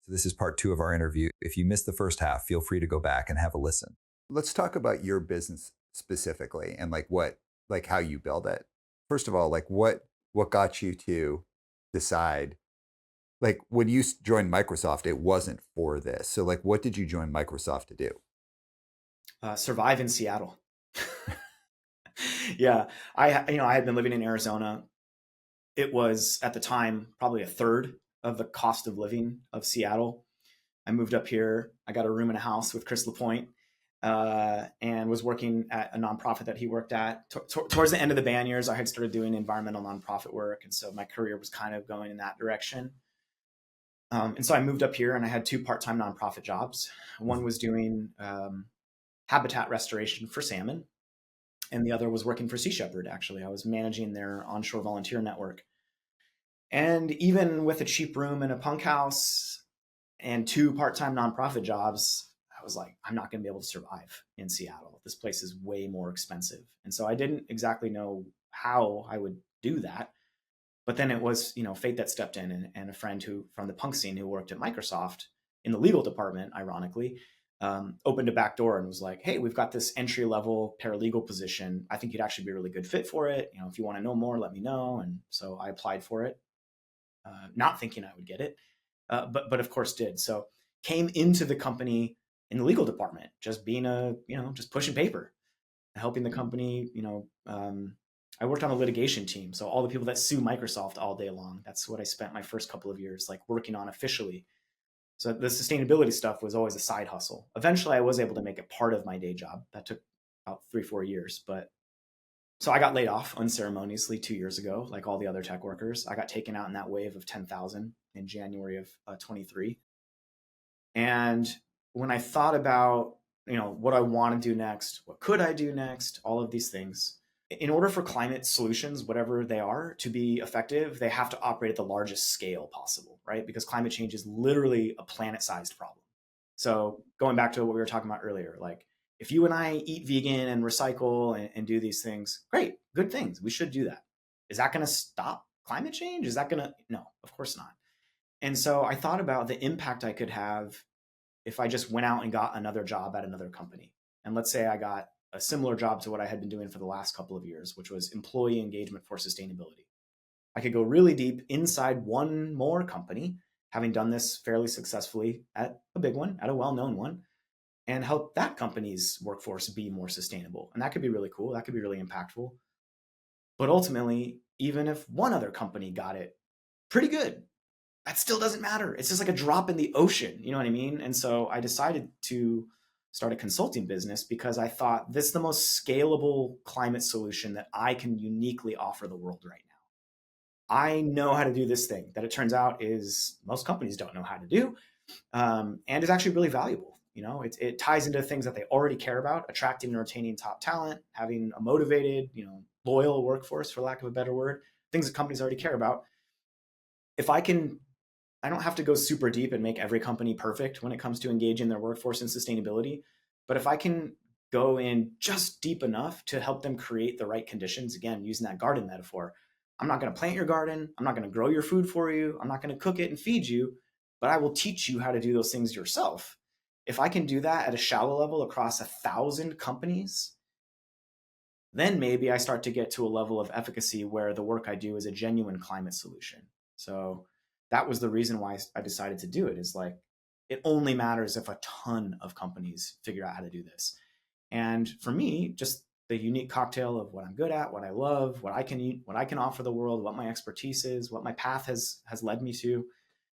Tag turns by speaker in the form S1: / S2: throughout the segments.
S1: So this is part two of our interview. If you missed the first half, feel free to go back and have a listen. Let's talk about your business specifically and like how you build it. First of all, like what got you to decide, like when you joined Microsoft, it wasn't for this. So like what did you join Microsoft to do?
S2: Survive in Seattle. Yeah, I had been living in Arizona. It was at the time probably a third of the cost of living of Seattle. I moved up here. I got a room in a house with Chris Lapointe, and was working at a nonprofit that he worked at. Towards the end of the band years, I had started doing environmental nonprofit work, and so my career was kind of going in that direction. And so I moved up here, and I had two part-time nonprofit jobs. One was doing habitat restoration for salmon, and the other was working for Sea Shepherd. Actually, I was managing their onshore volunteer network. And even with a cheap room in a punk house and two part-time nonprofit jobs, I was like, I'm not going to be able to survive in Seattle. This place is way more expensive. And so I didn't exactly know how I would do that. But then it was, fate that stepped in, and a friend who from the punk scene who worked at Microsoft in the legal department, ironically, opened a back door and was like, "Hey, we've got this entry level paralegal position. I think you'd actually be a really good fit for it. If you want to know more, let me know." And so I applied for it, not thinking I would get it, but of course did. So came into the company in the legal department, just being just pushing paper, helping the company. I worked on a litigation team, so all the people that sue Microsoft all day long. That's what I spent my first couple of years like working on officially. So the sustainability stuff was always a side hustle. Eventually, I was able to make it part of my day job. That took about 3-4 years, but so I got laid off unceremoniously 2 years ago, like all the other tech workers. I got taken out in that wave of 10,000 in January of 23. And when I thought about, what I want to do next, what could I do next, all of these things, in order for climate solutions, whatever they are, to be effective, they have to operate at the largest scale possible, right? Because climate change is literally a planet-sized problem. So going back to what we were talking about earlier, like if you and I eat vegan and recycle and do these things, great, good things. We should do that. Is that going to stop climate change? Is that going to? No, of course not. And so I thought about the impact I could have if I just went out and got another job at another company. And let's say I got a similar job to what I had been doing for the last couple of years, which was employee engagement for sustainability. I could go really deep inside one more company, having done this fairly successfully at a big one, at a well known one, and help that company's workforce be more sustainable. And that could be really cool. That could be really impactful. But ultimately, even if one other company got it pretty good, that still doesn't matter. It's just like a drop in the ocean. You know what I mean? And so I decided to start a consulting business because I thought this is the most scalable climate solution that I can uniquely offer the world right now. I know how to do this thing that it turns out is most companies don't know how to do, and is actually really valuable. It ties into things that they already care about: attracting and retaining top talent, having a motivated, loyal workforce, for lack of a better word, things that companies already care about. If I can I don't have to go super deep and make every company perfect when it comes to engaging their workforce in sustainability. But if I can go in just deep enough to help them create the right conditions, again, using that garden metaphor, I'm not going to plant your garden. I'm not going to grow your food for you. I'm not going to cook it and feed you, but I will teach you how to do those things yourself. If I can do that at a shallow level across 1,000 companies, then maybe I start to get to a level of efficacy where the work I do is a genuine climate solution. So that was the reason why I decided to do it, is like, it only matters if a ton of companies figure out how to do this. And for me, just the unique cocktail of what I'm good at, what I love, what I can eat, what I can offer the world, what my expertise is, what my path has led me to,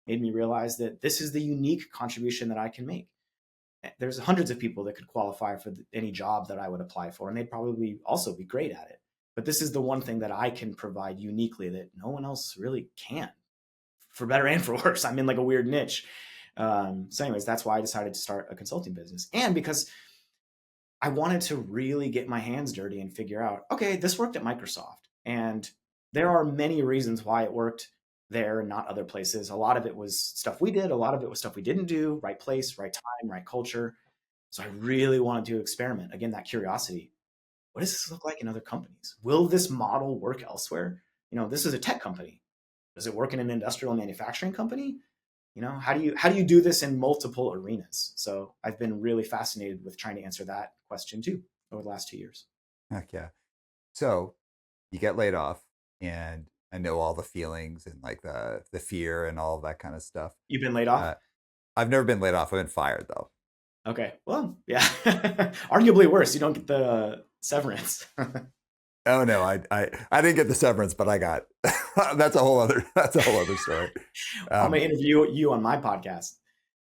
S2: made me realize that this is the unique contribution that I can make. There's hundreds of people that could qualify for any job that I would apply for, and they'd probably also be great at it. But this is the one thing that I can provide uniquely that no one else really can, for better and for worse. I'm in like a weird niche. So anyways, that's why I decided to start a consulting business. And because I wanted to really get my hands dirty and figure out, okay, this worked at Microsoft. And there are many reasons why it worked there and not other places. A lot of it was stuff we did, a lot of it was stuff we didn't do, right place, right time, right culture. So I really wanted to experiment. Again, that curiosity. What does this look like in other companies? Will this model work elsewhere? This is a tech company. Does it work in an industrial manufacturing company? How do you do this in multiple arenas? So I've been really fascinated with trying to answer that question too over the last 2 years.
S1: Heck yeah. So you get laid off, and I know all the feelings and like the fear and all of that kind of stuff.
S2: You've been laid off?
S1: Uh, I've never been laid off. I've been fired though.
S2: Okay. Well, yeah. Arguably worse. You don't get the severance.
S1: Oh no, I didn't get the severance, but I got that's a whole other story.
S2: I'm gonna
S1: Um,
S2: interview you on my podcast.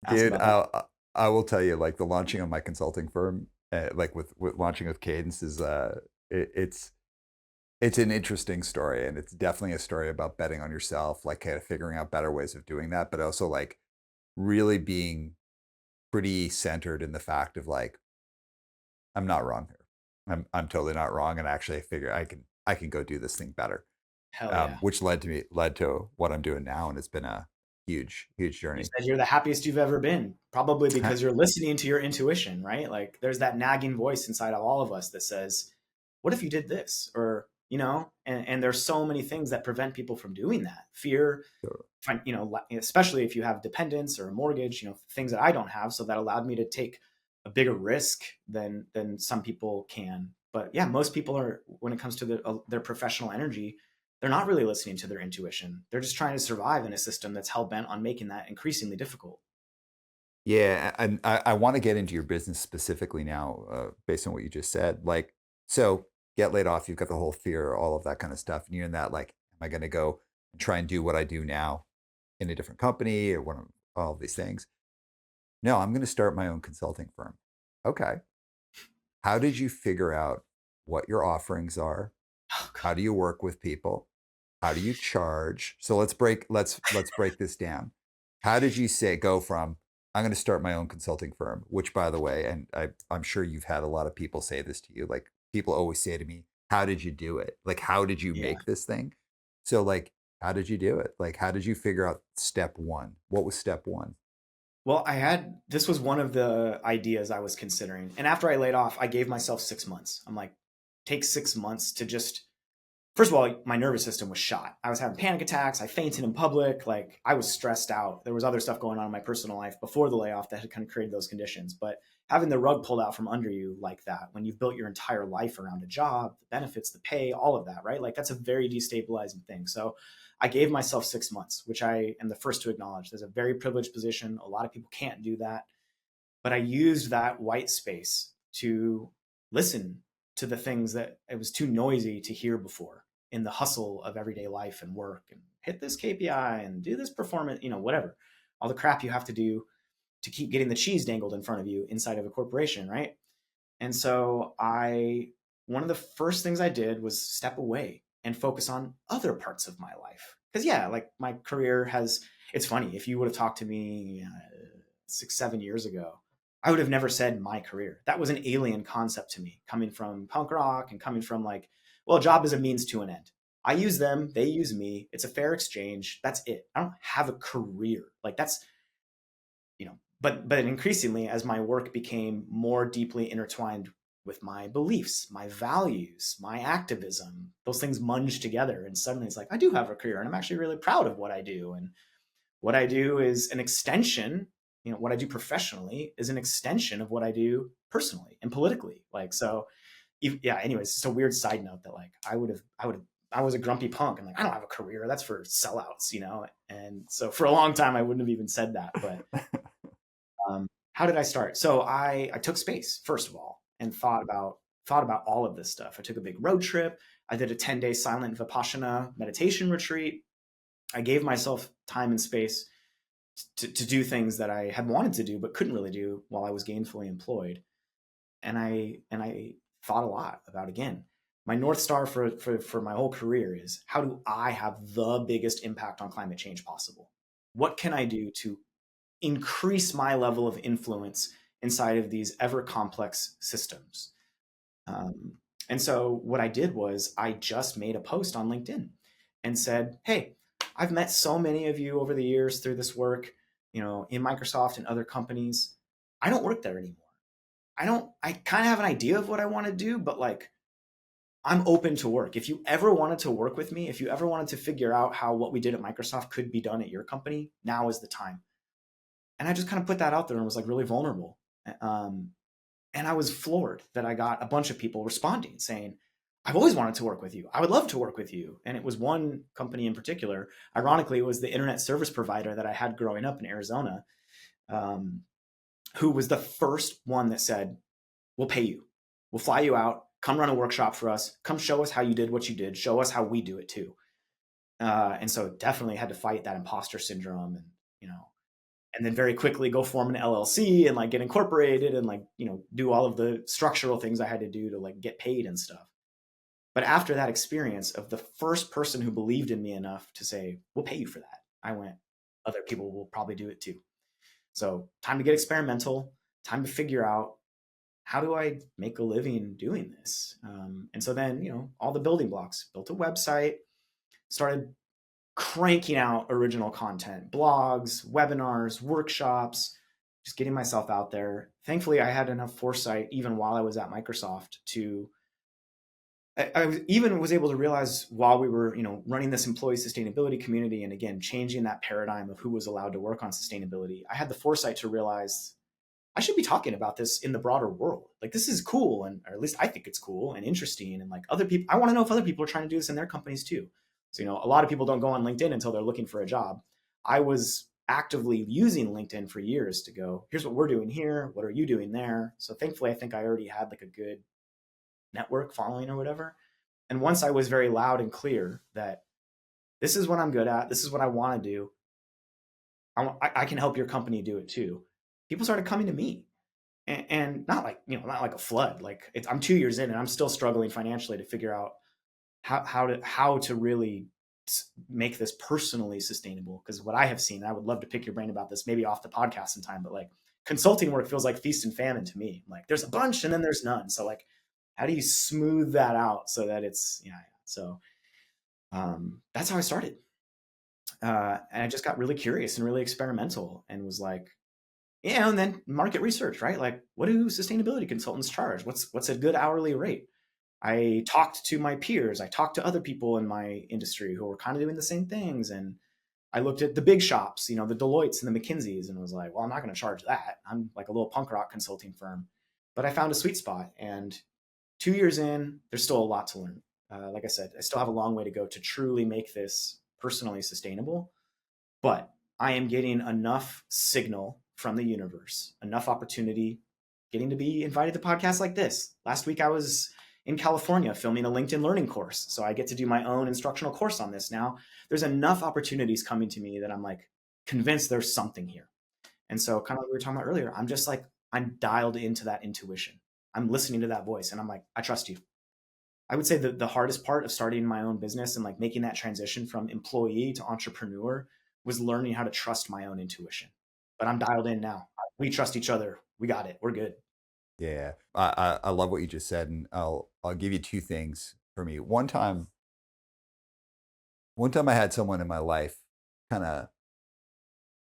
S2: Ask
S1: dude,
S2: about that.
S1: I will tell you, like the launching of my consulting firm, like with launching with Cadence is it's an interesting story, and it's definitely a story about betting on yourself, like kind of figuring out better ways of doing that, but also like really being pretty centered in the fact of like I'm not wrong here. I'm totally not wrong, and actually I figure I can go do this thing better.
S2: Hell yeah.
S1: Which led to what I'm doing now, and it's been a huge
S2: You
S1: journey.
S2: said you're the happiest you've ever been, probably because you're listening to your intuition, right? Like there's that nagging voice inside of all of us that says, what if you did this? Or, and there's so many things that prevent people from doing that. Fear,
S1: So,
S2: especially if you have dependents or a mortgage, things that I don't have. So that allowed me to take a bigger risk than some people can. But yeah, most people are, when it comes to their professional energy, they're not really listening to their intuition. They're just trying to survive in a system that's hell bent on making that increasingly difficult.
S1: yeah, and I want to get into your business specifically now, based on what you just said. Like, so get laid off, you've got the whole fear, all of that kind of stuff, and you're in that like, am I going to go and try and do what I do now in a different company or one of all of these things? No, I'm going to start my own consulting firm. Okay. How did you figure out what your offerings are?
S2: Oh
S1: How
S2: God.
S1: do you work with people? How do you charge? So let's break this down. How did you say go from I'm going to start my own consulting firm, which by the way, and I'm sure you've had a lot of people say this to you. Like people always say to me, how did you do it? Like how did you
S2: Yeah.
S1: make this thing? So like how did you do it? Like how did you figure out step one? What was step one?
S2: Well, this was one of the ideas I was considering. And after I laid off, I gave myself 6 months. I'm like, take 6 months to just, first of all, my nervous system was shot. I was having panic attacks. I fainted in public. Like I was stressed out. There was other stuff going on in my personal life before the layoff that had kind of created those conditions. But having the rug pulled out from under you like that, when you've built your entire life around a job, the benefits, the pay, all of that, right? Like that's a very destabilizing thing. So I gave myself 6 months, which I am the first to acknowledge. There's a very privileged position. A lot of people can't do that. But I used that white space to listen to the things that it was too noisy to hear before in the hustle of everyday life and work and hit this KPI and do this performance, whatever, all the crap you have to do to keep getting the cheese dangled in front of you inside of a corporation, right? And so one of the first things I did was step away and focus on other parts of my life. Because yeah, like my career it's funny, if you would have talked to me 6, 7 years ago, I would have never said my career. That was an alien concept to me, coming from punk rock and coming from like, well, a job is a means to an end. I use them, they use me. It's a fair exchange. That's it. I don't have a career. Like that's, but increasingly as my work became more deeply intertwined with my beliefs, my values, my activism, those things munged together. And suddenly it's like, I do have a career and I'm actually really proud of what I do. And what I do is an extension, what I do professionally is an extension of what I do personally and politically. Like, so yeah, anyways, it's just a weird side note that like, I was a grumpy punk and like, I don't have a career. That's for sellouts, And so for a long time, I wouldn't have even said that, but how did I start? So I took space first of all and thought about all of this stuff. I took a big road trip. I did a 10-day silent Vipassana meditation retreat. I gave myself time and space to do things that I had wanted to do but couldn't really do while I was gainfully employed. And I thought a lot about, again, my North Star for my whole career is, how do I have the biggest impact on climate change possible? What can I do to increase my level of influence inside of these ever complex systems? Um, and so what I did was I just made a post on LinkedIn and said, hey, I've met so many of you over the years through this work, in Microsoft and other companies. I don't work there anymore. I kind of have an idea of what I want to do, but like, I'm open to work. If you ever wanted to work with me, if you ever wanted to figure out how what we did at Microsoft could be done at your company, now is the time. And I just kind of put that out there and was like really vulnerable. Um, and I was floored that I got a bunch of people responding saying, I've always wanted to work with you. I would love to work with you. And it was one company in particular. Ironically, it was the internet service provider that I had growing up in Arizona, um, who was the first one that said, we'll pay you. We'll fly you out. Come run a workshop for us. Come show us how you did what you did. Show us how we do it too. And so definitely had to fight that imposter syndrome and, you know, and then very quickly go form an LLC and like get incorporated and like, you know, do all of the structural things I had to do to like get paid and stuff. But after that experience of the first person who believed in me enough to say, we'll pay you for that, I went, other people will probably do it too. So time to get experimental, time to figure out how do I make a living doing this? And so then, you know, all the building blocks, built a website, started cranking out original content, blogs, webinars, workshops, just getting myself out there. Thankfully, I had enough foresight even while I was at Microsoft to even was able to realize while we were, you know, running this employee sustainability community and again changing that paradigm of who was allowed to work on sustainability, I had the foresight to realize I should be talking about this in the broader world. Like this is cool, and or at least I think it's cool and interesting, and like other people, I want to know if other people are trying to do this in their companies too. So you know, a lot of people don't go on LinkedIn until they're looking for a job. I was actively using LinkedIn for years to go, here's what we're doing here. What are you doing there? So thankfully, I think I already had like a good network following or whatever. And once I was very loud and clear that this is what I'm good at, this is what I want to do, I can help your company do it too. People started coming to me, and not like, you know, not like a flood. Like I'm 2 years in and I'm still struggling financially to figure out how to really make this personally sustainable. Because what I have seen, I would love to pick your brain about this, maybe off the podcast sometime, but like consulting work feels like feast and famine to me. Like there's a bunch and then there's none. So like, how do you smooth that out so that it's, yeah. So that's how I started. And I just got really curious and really experimental and was like, yeah, and then market research, right? Like, what do sustainability consultants charge? What's a good hourly rate? I talked to my peers. I talked to other people in my industry who were kind of doing the same things, and I looked at the big shops, you know, the Deloittes and the McKinseys, and was like, well, I'm not going to charge that. I'm like a little punk rock consulting firm, but I found a sweet spot. And 2 years in, there's still a lot to learn. Like I said, I still have a long way to go to truly make this personally sustainable, but I am getting enough signal from the universe, enough opportunity, getting to be invited to podcasts like this. Last week, I was in California filming a LinkedIn learning course. So I get to do my own instructional course on this now. There's enough opportunities coming to me that I'm like convinced there's something here. And so, kind of like we were talking about earlier, I'm just like, I'm dialed into that intuition. I'm listening to that voice and I'm like, I trust you. I would say that the hardest part of starting my own business and like making that transition from employee to entrepreneur was learning how to trust my own intuition. But I'm dialed in now. We trust each other. We got it. We're good.
S1: Yeah, I love what you just said, and I'll give you two things for me. One time I had someone in my life, kind of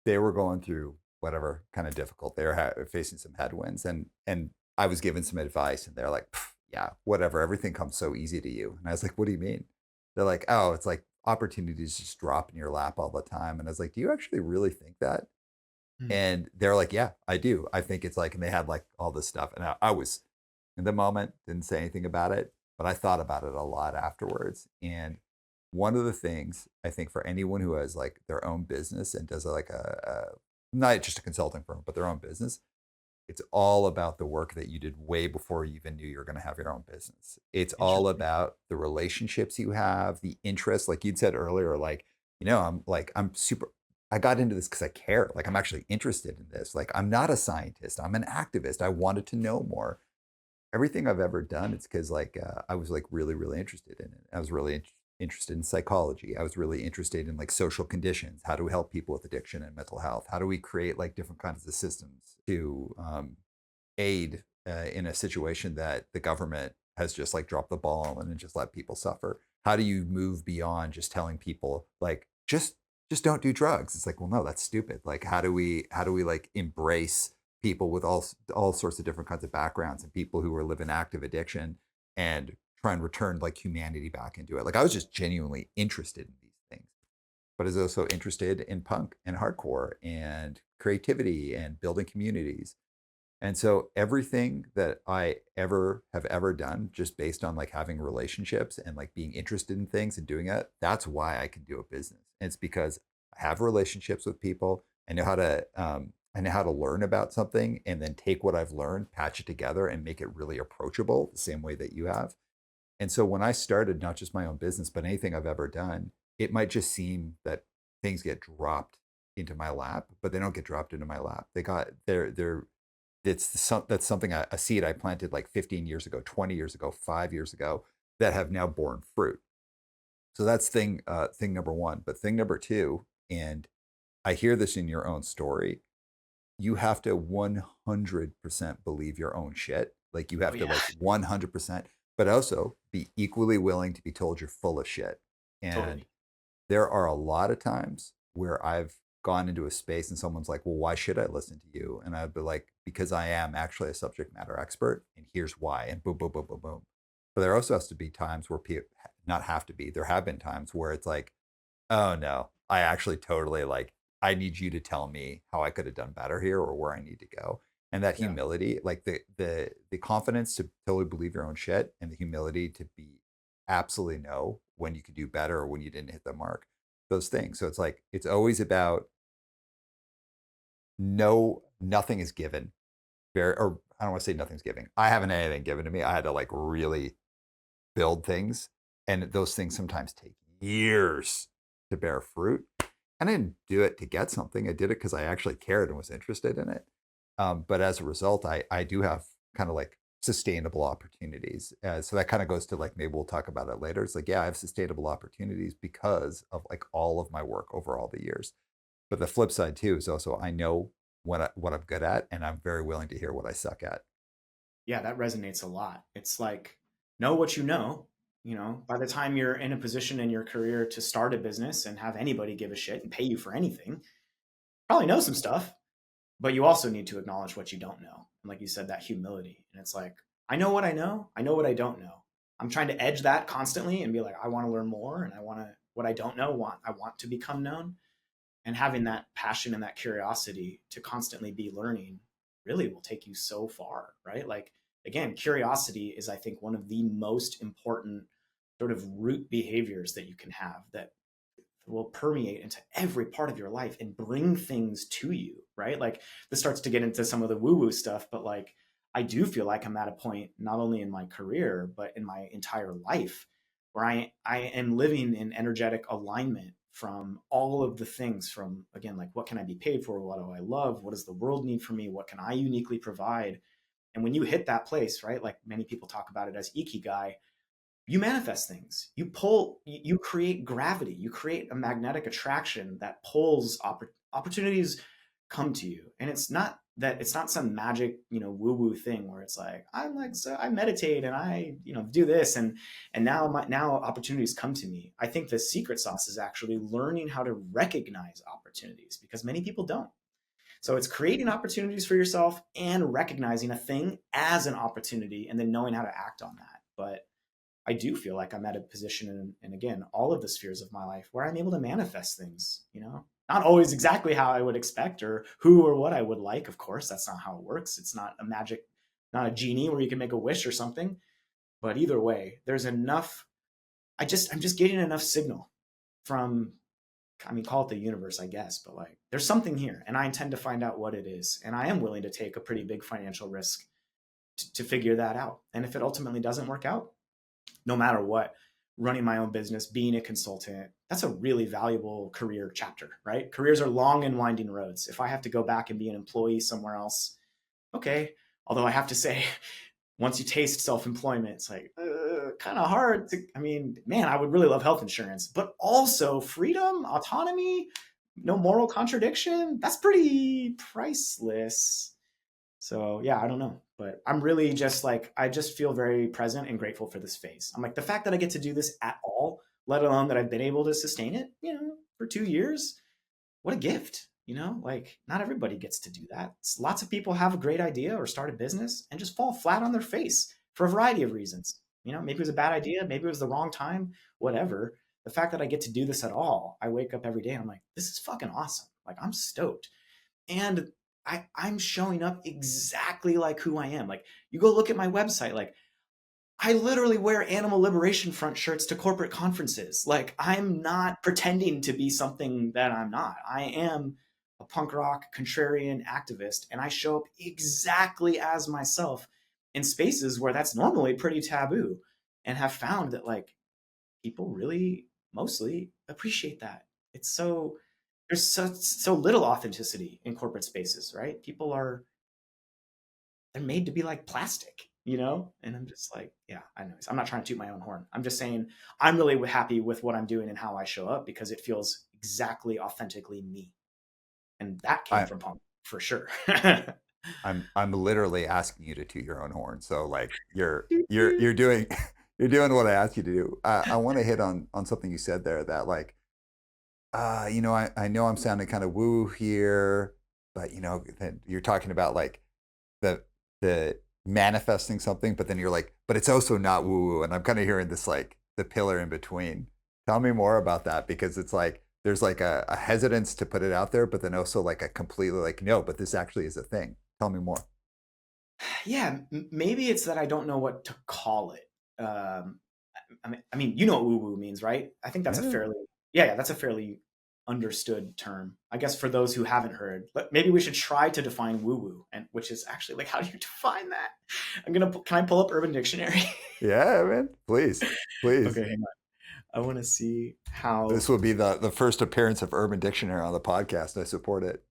S1: they were going through whatever kind of difficult. They were facing some headwinds, and I was given some advice, and they're like, "Pff, yeah, whatever. Everything comes so easy to you." And I was like, "What do you mean?" They're like, "Oh, it's like opportunities just drop in your lap all the time." And I was like, "Do you actually really think that?"
S2: Hmm.
S1: And they're like, "Yeah, I do. I think it's like," and they had like all this stuff. And I was in the moment, didn't say anything about it, but I thought about it a lot afterwards. And one of the things I think for anyone who has like their own business and does like not just a consulting firm, but their own business, it's all about the work that you did way before you even knew you were going to have your own business. It's all
S2: Interesting.
S1: about the relationships you have, the interests, like you'd said earlier, like, you know, I'm super, I got into this because I care. Like, I'm actually interested in this. Like, I'm not a scientist, I'm an activist. I wanted to know more. Everything I've ever done, it's because like I was like really, really interested in it. I was really interested in psychology. I was really interested in like social conditions. How do we help people with addiction and mental health? How do we create like different kinds of systems to aid in a situation that the government has just like dropped the ball on and just let people suffer? How do you move beyond just telling people like just don't do drugs? It's like, well, no, that's stupid. Like, how do we like embrace people with all sorts of different kinds of backgrounds and people who are living active addiction and try and return like humanity back into it? Like, I was just genuinely interested in these things. but is also interested in punk and hardcore and creativity and building communities. And so everything that I ever done, just based on like having relationships and like being interested in things and doing it, that's why I can do a business. And it's because I have relationships with people. I know how to learn about something and then take what I've learned, patch it together, and make it really approachable, the same way that you have. And so when I started not just my own business, but anything I've ever done, it might just seem that things get dropped into my lap, but they don't get dropped into my lap. They're that's something, a seed I planted like 15 years ago, 20 years ago, 5 years ago, that have now borne fruit. So that's thing number one. But thing number two, and I hear this in your own story, you have to 100% believe your own shit. Like you
S2: Oh
S1: have to
S2: yeah,
S1: like 100%, but also be equally willing to be told you're full of shit. And
S2: totally.
S1: there are a lot of times where I've gone into a space and someone's like, well, why should I listen to you? And I'd be like, because I am actually a subject matter expert and here's why. And boom, boom, boom, boom, boom. But there also has to be times where people, not have to be, there have been times where it's like, oh no, I actually totally like, I need you to tell me how I could have done better here or where I need to go. And that
S2: Yeah.
S1: humility, like the confidence to totally believe your own shit and the humility to be absolutely know when you could do better or when you didn't hit the mark. Those things. So it's like it's always about nothing is given. Very, or I don't want to say nothing's given. I haven't had anything given to me. I had to like really build things. And those things sometimes take years to bear fruit. And I didn't do it to get something. I did it because I actually cared and was interested in it. But as a result, I do have kind of like sustainable opportunities. So that kind of goes to like, maybe we'll talk about it later. It's like, yeah, I have sustainable opportunities because of like all of my work over all the years. But the flip side too is also I know what I'm good at, and I'm very willing to hear what I suck at.
S2: Yeah, that resonates a lot. It's like, know what you know. You know, by the time you're in a position in your career to start a business and have anybody give a shit and pay you for anything, probably know some stuff, but you also need to acknowledge what you don't know. And like you said, that humility. And it's like, I know what I know. I know what I don't know. I'm trying to edge that constantly and be like, I want to learn more, and I want to, what I don't know, I want to become known. And having that passion and that curiosity to constantly be learning really will take you so far, right? Like, again, curiosity is, I think, one of the most important sort of root behaviors that you can have that will permeate into every part of your life and bring things to you, right? Like, this starts to get into some of the woo woo stuff, but like, I do feel like I'm at a point, not only in my career, but in my entire life, where I am living in energetic alignment from all of the things, from, again, like, what can I be paid for? What do I love? What does the world need from me? What can I uniquely provide? And when you hit that place, right, like many people talk about it as ikigai, you manifest things. You pull, you create gravity, you create a magnetic attraction that pulls opportunities come to you. And it's not that, it's not some magic, woo woo thing where it's like, I'm like, so I meditate and I, do this, and now opportunities come to me. I think the secret sauce is actually learning how to recognize opportunities, because many people don't. So it's creating opportunities for yourself and recognizing a thing as an opportunity and then knowing how to act on that. But I do feel like I'm at a position in again, all of the spheres of my life where I'm able to manifest things, not always exactly how I would expect or who or what I would like. Of course, that's not how it works. It's not a magic, not a genie where you can make a wish or something. But either way, there's enough. I'm just getting enough signal from, I mean, call it the universe, I guess, but like, there's something here and I intend to find out what it is. And I am willing to take a pretty big financial risk to figure that out. And if it ultimately doesn't work out, no matter what, running my own business, being a consultant, that's a really valuable career chapter, right? Careers are long and winding roads. If I have to go back and be an employee somewhere else, okay. Although I have to say, once you taste self-employment, it's like kind of hard to, I mean, man, I would really love health insurance, but also freedom, autonomy, no moral contradiction. That's pretty priceless. So yeah, I don't know, but I'm really just like, I just feel very present and grateful for this phase. I'm like, the fact that I get to do this at all, let alone that I've been able to sustain it, for 2 years, what a gift, like, not everybody gets to do that. Lots of people have a great idea or start a business and just fall flat on their face for a variety of reasons. Maybe it was a bad idea, maybe it was the wrong time, whatever. the fact that I get to do this at all, I wake up every day and I'm like, this is fucking awesome. Like, I'm stoked. And I'm showing up exactly like who I am. Like, you go look at my website, like, I literally wear animal liberation front shirts to corporate conferences. Like, I'm not pretending to be something that I'm not. I am a punk rock contrarian activist, and I show up exactly as myself in spaces where that's normally pretty taboo, and have found that, like, people really mostly appreciate that. It's so, there's so little authenticity in corporate spaces, right? People are, they're made to be like plastic, you know? And I'm just like, yeah, I know. I'm not trying to toot my own horn. I'm just saying I'm really happy with what I'm doing and how I show up because it feels exactly authentically me. And that came
S1: I,
S2: from punk for sure.
S1: I'm literally asking you to toot your own horn. So like you're doing you're doing what I asked you to do. I want to hit on something you said there that like you know, I know I'm sounding kind of woo here, but you know, that you're talking about like the manifesting something, but then you're like, but it's also not woo woo. And I'm kind of hearing this like the pillar in between. Tell me more about that because it's like there's like a hesitance to put it out there, but then also like a completely like, no, but this actually is a thing. Tell me more.
S2: Yeah, maybe it's that I don't know what to call it. I mean, you know what woo woo means, right? I think that's a
S1: Yeah.
S2: fairly, yeah, that's a fairly understood term. I guess for those who haven't heard, but maybe we should try to define woo woo, and which is actually like, how do you define that? Can I pull up Urban Dictionary?
S1: Yeah, man. Please. Please.
S2: Okay, hang on. I want to see how.
S1: This will be the first appearance of Urban Dictionary on the podcast. I support it.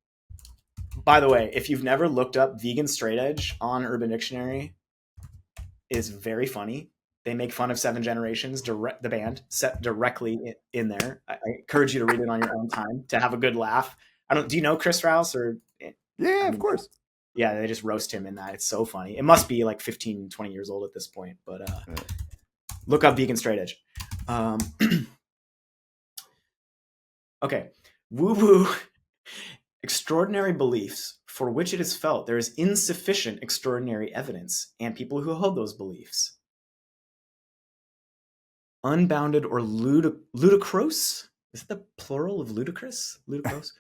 S2: By the way, if you've never looked up vegan straight edge on Urban Dictionary, is very funny. They make fun of Seven Generations, the band, set directly in there. I encourage you to read it on your own time to have a good laugh. I don't. Do you know Chris Rouse or?
S1: Yeah,
S2: I
S1: of
S2: mean,
S1: course.
S2: yeah, they just roast him in that. It's so funny. It must be like 15, 20 years old at this point. But look up vegan straight edge. Um, okay, woo woo. Extraordinary beliefs for which it is felt there is insufficient extraordinary evidence, and people who hold those beliefs. Unbounded or ludicrous? Is it the plural of ludicrous? Ludicrous?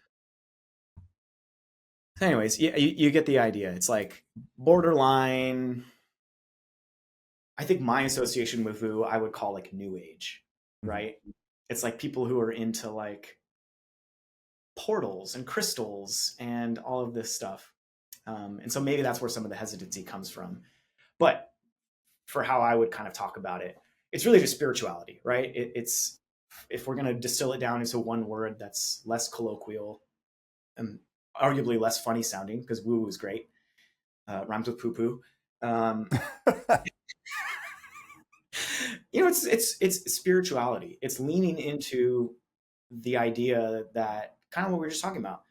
S2: So anyways, you get the idea. It's like borderline. I think my association with Vu, I would call like New Age,
S1: Mhm.
S2: right? It's like people who are into like portals and crystals and all of this stuff. And so maybe that's where some of the hesitancy comes from. But for how I would kind of talk about it, it's really just spirituality, right? It's, if we're going to distill it down into one word that's less colloquial and arguably less funny sounding, because woo is great, rhymes with poo poo. You know, it's spirituality. It's leaning into the idea that kind of what we were just talking about.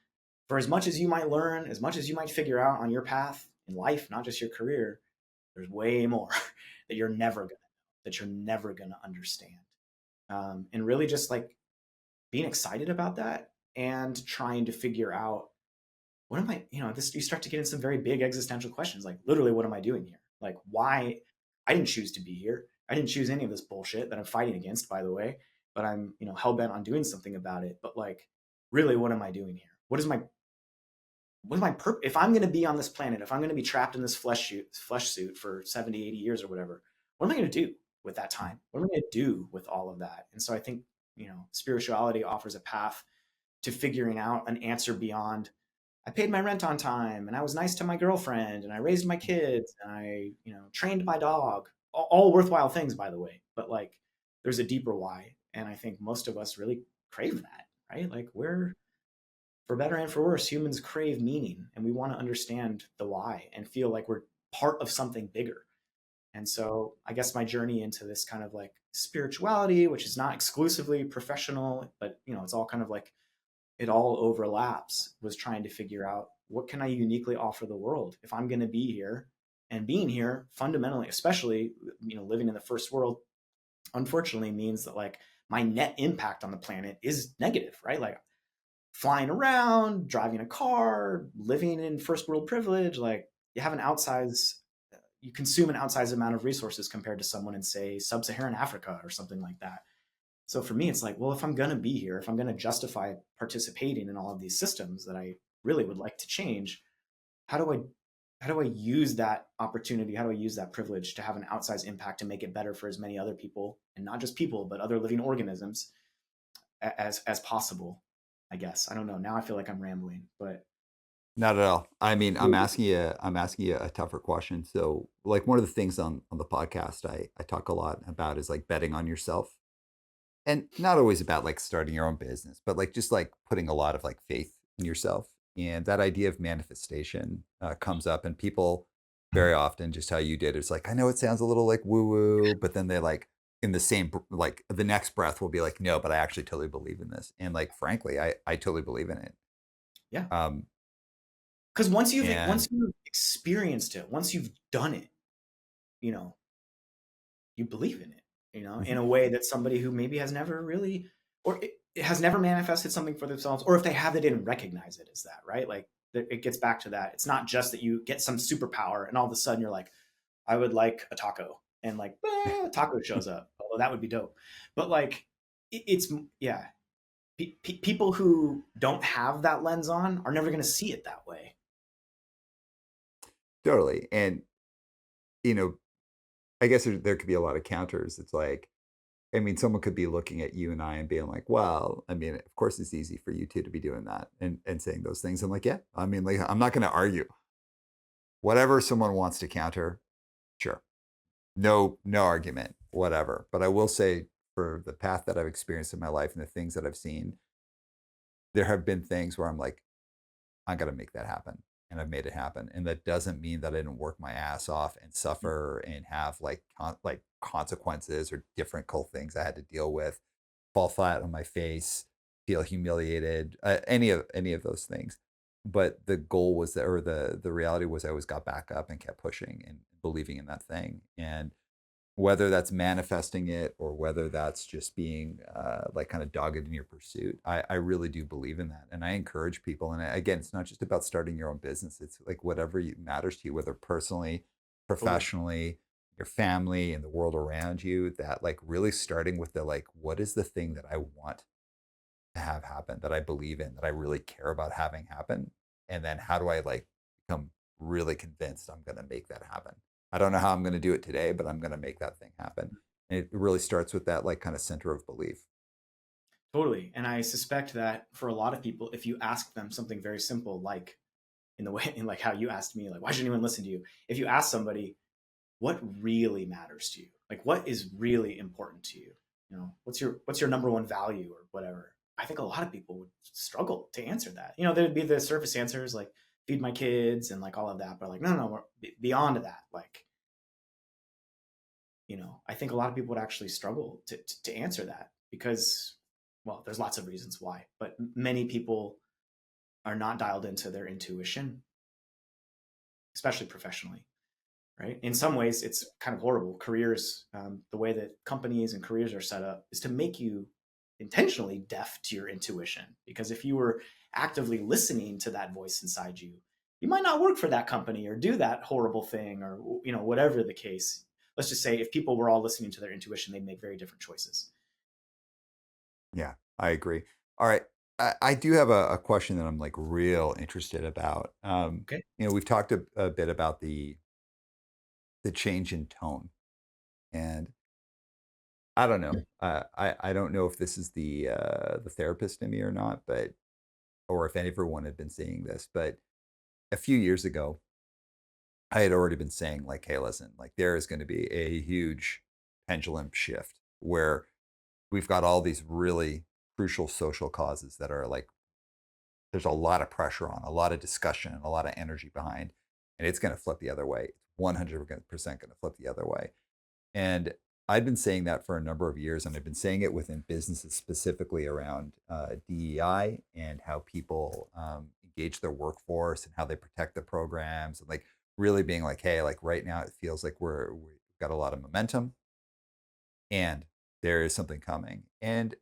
S2: For as much as you might learn, as much as you might figure out on your path in life, not just your career, there's way more that you're never gonna understand. And really just like being excited about that and trying to figure out, what am I, this, you start to get in some very big existential questions, like literally, what am I doing here? Like, why? I didn't choose to be here. I didn't choose any of this bullshit that I'm fighting against, by the way, but I'm, hell bent on doing something about it. But like, really, what am I doing here? What is my purpose? If I'm going to be on this planet, if I'm going to be trapped in this flesh suit for 70, 80 years or whatever, what am I going to do with that time? What am I going to do with all of that? And so I think, spirituality offers a path to figuring out an answer beyond, I paid my rent on time and I was nice to my girlfriend and I raised my kids and I, trained my dog. All worthwhile things, by the way. But like, there's a deeper why. And I think most of us really crave that, right? Like, for better and for worse, humans crave meaning, and we want to understand the why and feel like we're part of something bigger. And so I guess my journey into this kind of like spirituality, which is not exclusively professional, but it's all kind of like, it all overlaps, was trying to figure out, what can I uniquely offer the world if I'm going to be here. And being here fundamentally, especially living in the first world, unfortunately means that like my net impact on the planet is negative, right? Like, flying around, driving a car, living in first world privilege, like you consume an outsized amount of resources compared to someone in, say, sub-Saharan Africa or something like that. So for me, it's like, well, if I'm going to be here, if I'm going to justify participating in all of these systems that I really would like to change, how do I how do I use that opportunity? How do I use that privilege to have an outsized impact to make it better for as many other people, and not just people, but other living organisms as possible? I guess I don't know. Now I feel like I'm rambling, but
S1: Not at all. I mean, I'm asking you a tougher question. So, like one of the things on the podcast I talk a lot about is like betting on yourself. And not always about like starting your own business, but like just like putting a lot of like faith in yourself. And that idea of manifestation comes up, and people very often, just how you did, it's like, I know it sounds a little like woo woo, but then they like in the same, like the next breath will be like, no, but I actually totally believe in this. And like, frankly, I totally believe in it.
S2: yeah,
S1: Um,
S2: because
S1: and
S2: once you've experienced it, once you've done it, you know, you believe in it, in
S1: Mhm.
S2: a way that somebody who maybe has never really, or it has never manifested something for themselves, or if they have, they didn't recognize it as that, right? Like it gets back to that. It's not just that you get some superpower and all of a sudden you're like, I would like a taco, and like, a taco shows up. Although that would be dope. But like, it's, yeah. People who don't have that lens on are never going to see it that way.
S1: Totally. And, you know, I guess there could be a lot of counters. It's like, I mean, someone could be looking at you and I and being like, well, I mean, of course it's easy for you two to be doing that and saying those things. I'm like, yeah, I mean, like, I'm not going to argue. Whatever someone wants to counter, sure. No argument, whatever. But I will say for the path that I've experienced in my life and the things that I've seen, there have been things where I'm like, I got to make that happen. And I've made it happen. And that doesn't mean that I didn't work my ass off and suffer and have like like consequences or difficult things I had to deal with, fall flat on my face, feel humiliated, any of those things. But the goal was that, or the reality was, I always got back up and kept pushing and believing in that thing. And whether that's manifesting it or whether that's just being like kind of dogged in your pursuit, I really do believe in that, and I encourage people. And again, it's not just about starting your own business; it's like whatever matters to you, whether personally,
S2: Totally.
S1: professionally, your family, and the world around you. That like really starting with the like, what is the thing that I want to have happen, that I believe in, that I really care about having happen, and then how do I like become really convinced I'm going to make that happen. I don't know how I'm going to do it today, but I'm going to make that thing happen. And it really starts with that like kind of center of belief.
S2: Totally. And I suspect that for a lot of people, if you ask them something very simple, like in the way, in like how you asked me, like, why should anyone listen to you? If you ask somebody, what really matters to you? Like, what is really important to you? What's your number one value or whatever? I think a lot of people would struggle to answer that. There'd be the surface answers like feed my kids and like all of that, but like, no, no, we're beyond that. Like, I think a lot of people would actually struggle to answer that because, well, there's lots of reasons why, but many people are not dialed into their intuition, especially professionally, right? In some ways, it's kind of horrible. Careers, the way that companies and careers are set up is to make you intentionally deaf to your intuition. Because if you were actively listening to that voice inside you, you might not work for that company or do that horrible thing or whatever the case. Let's just say if people were all listening to their intuition, they'd make very different choices.
S1: Yeah, I agree. All right. I do have a question that I'm like real interested about.
S2: Okay.
S1: We've talked a bit about the change in tone, and I don't know. I don't know if this is the therapist in me or not, but or if everyone had been seeing this, but a few years ago, I had already been saying like, "Hey, listen, like there is going to be a huge pendulum shift where we've got all these really crucial social causes that are like there's a lot of pressure on, a lot of discussion, and a lot of energy behind, and it's going to flip the other way. It's 100% going to flip the other way." And I've been saying that for a number of years, and I've been saying it within businesses specifically around DEI and how people engage their workforce and how they protect the programs, and like really being like, hey, like right now it feels like we've got a lot of momentum and there is something coming. And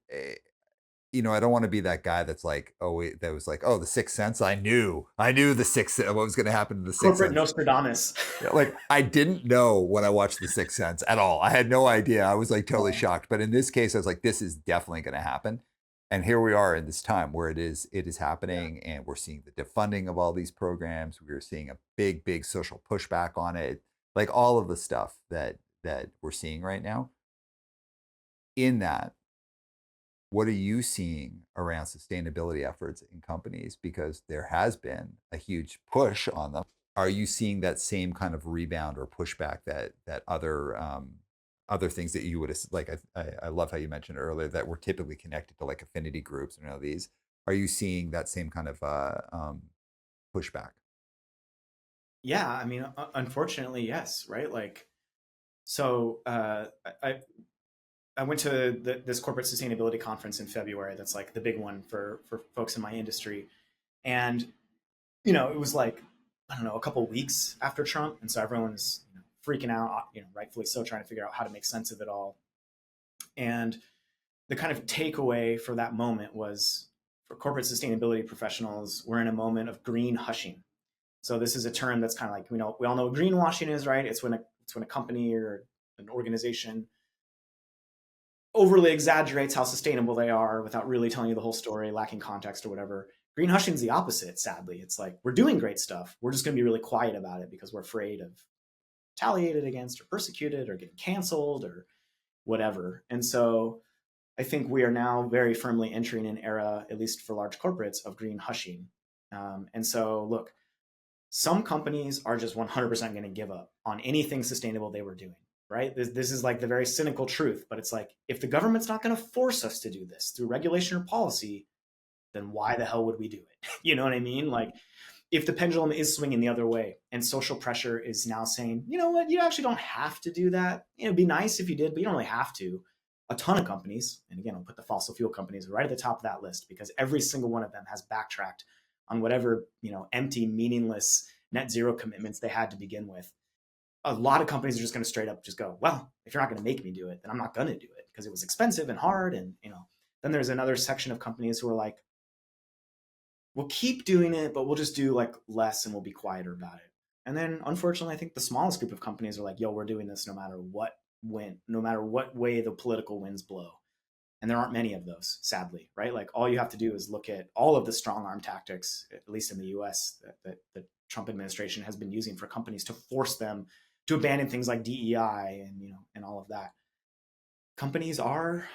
S1: I don't want to be that guy that's like, oh, wait, that was like, oh, the Sixth Sense. I knew the Sixth Sense, what was going to happen to the Sixth
S2: Corporate
S1: Sense.
S2: Nostradamus.
S1: Yeah, like I didn't know when I watched The Sixth Sense at all. I had no idea. I was like totally
S2: Yeah.
S1: shocked. But in this case, I was like, this is definitely going to happen. And here we are in this time where it is
S2: Yeah.
S1: happening, and we're seeing the defunding of all these programs. We're seeing a big, big social pushback on it, like all of the stuff that we're seeing right now. In that, what are you seeing around sustainability efforts in companies? Because there has been a huge push on them. Are you seeing that same kind of rebound or pushback that other things that you would like? I love how you mentioned earlier that we're typically connected to like affinity groups and all these. Are you seeing that same kind of pushback?
S2: Yeah. I mean, unfortunately, yes. Right. Like, so I, I went to this corporate sustainability conference in February. That's like the big one for folks in my industry. And, it was like, I don't know, a couple weeks after Trump. And so everyone's freaking out, rightfully so, trying to figure out how to make sense of it all. And the kind of takeaway for that moment was for corporate sustainability professionals, we're in a moment of green hushing. So this is a term that's kind of like, we all know what greenwashing is, right? It's when a company or an organization overly exaggerates how sustainable they are without really telling you the whole story, lacking context or whatever. Green hushing is the opposite, sadly. It's like, we're doing great stuff. We're just going to be really quiet about it because we're afraid of retaliated against or persecuted or getting canceled or whatever. And so I think we are now very firmly entering an era, at least for large corporates, of green hushing. And so, look, some companies are just 100% going to give up on anything sustainable they were doing, right? This is like the very cynical truth, but it's like, if the government's not going to force us to do this through regulation or policy, then why the hell would we do it? You know what I mean? Like, if the pendulum is swinging the other way and social pressure is now saying, you know what, you actually don't have to do that. It'd be nice if you did, but you don't really have to. A ton of companies, and again, I'll put the fossil fuel companies right at the top of that list because every single one of them has backtracked on whatever, empty, meaningless net zero commitments they had to begin with. A lot of companies are just going to straight up just go, well, if you're not going to make me do it, then I'm not going to do it because it was expensive and hard. And, then there's another section of companies who are like, we'll keep doing it, but we'll just do like less and we'll be quieter about it. And then unfortunately, I think the smallest group of companies are like, yo, we're doing this no matter what no matter what way the political winds blow. And there aren't many of those, sadly, right? Like all you have to do is look at all of the strong arm tactics, at least in the US, that the Trump administration has been using for companies to force them to abandon things like DEI and all of that. Companies are,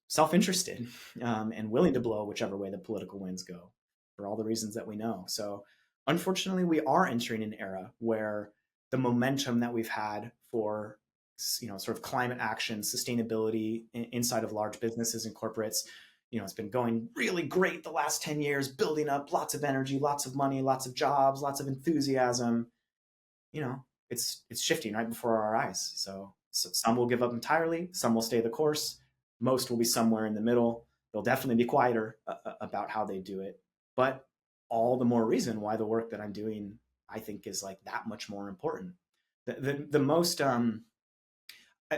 S2: self-interested and willing to blow whichever way the political winds go for all the reasons that we know. So unfortunately, we are entering an era where the momentum that we've had for sort of climate action, sustainability inside of large businesses and corporates, it's been going really great the last 10 years, building up lots of energy, lots of money, lots of jobs, lots of enthusiasm. It's shifting right before our eyes. So some will give up entirely, some will stay the course, most will be somewhere in the middle. They'll definitely be quieter about how they do it, but all the more reason why the work that I'm doing, I think, is like that much more important. The most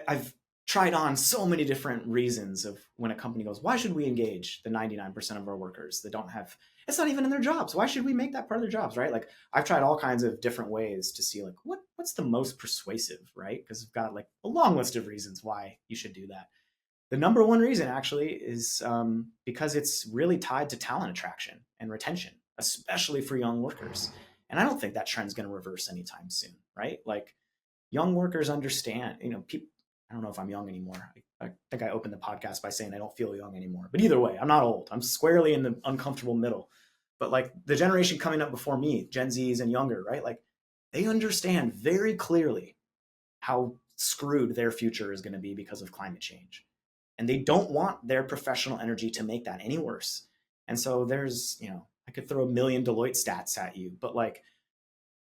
S2: I've tried on so many different reasons of when a company goes, why should we engage the 99% of our workers that don't have, it's not even in their jobs. Why should we make that part of their jobs, right? Like I've tried all kinds of different ways to see like what's the most persuasive, right? Because we've got like a long list of reasons why you should do that. The number one reason actually is because it's really tied to talent attraction and retention, especially for young workers. And I don't think that trend's going to reverse anytime soon, right? Like young workers understand, people, I don't know if I'm young anymore. I think I opened the podcast by saying I don't feel young anymore. But either way, I'm not old. I'm squarely in the uncomfortable middle. But like the generation coming up before me, Gen Zs and younger, right? Like they understand very clearly how screwed their future is going to be because of climate change. And they don't want their professional energy to make that any worse. And so there's, I could throw a million Deloitte stats at you, but like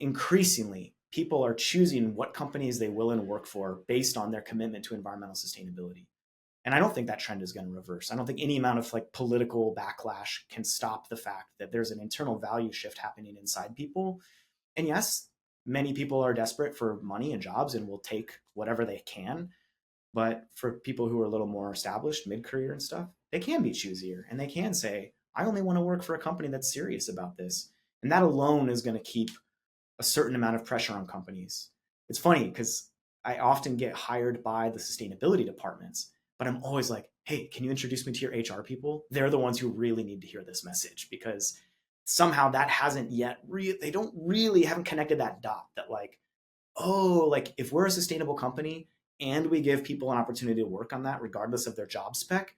S2: increasingly people are choosing what companies they will and work for based on their commitment to environmental sustainability. And I don't think that trend is going to reverse. I don't think any amount of like political backlash can stop the fact that there's an internal value shift happening inside people. And yes, many people are desperate for money and jobs and will take whatever they can. But for people who are a little more established, mid-career and stuff, they can be choosier and they can say, I only want to work for a company that's serious about this. And that alone is going to keep a certain amount of pressure on companies. It's funny because I often get hired by the sustainability departments, but I'm always like, hey, can you introduce me to your HR people? They're the ones who really need to hear this message, because somehow that hasn't yet, they don't really, haven't connected that dot that like, oh, like if we're a sustainable company and we give people an opportunity to work on that regardless of their job spec,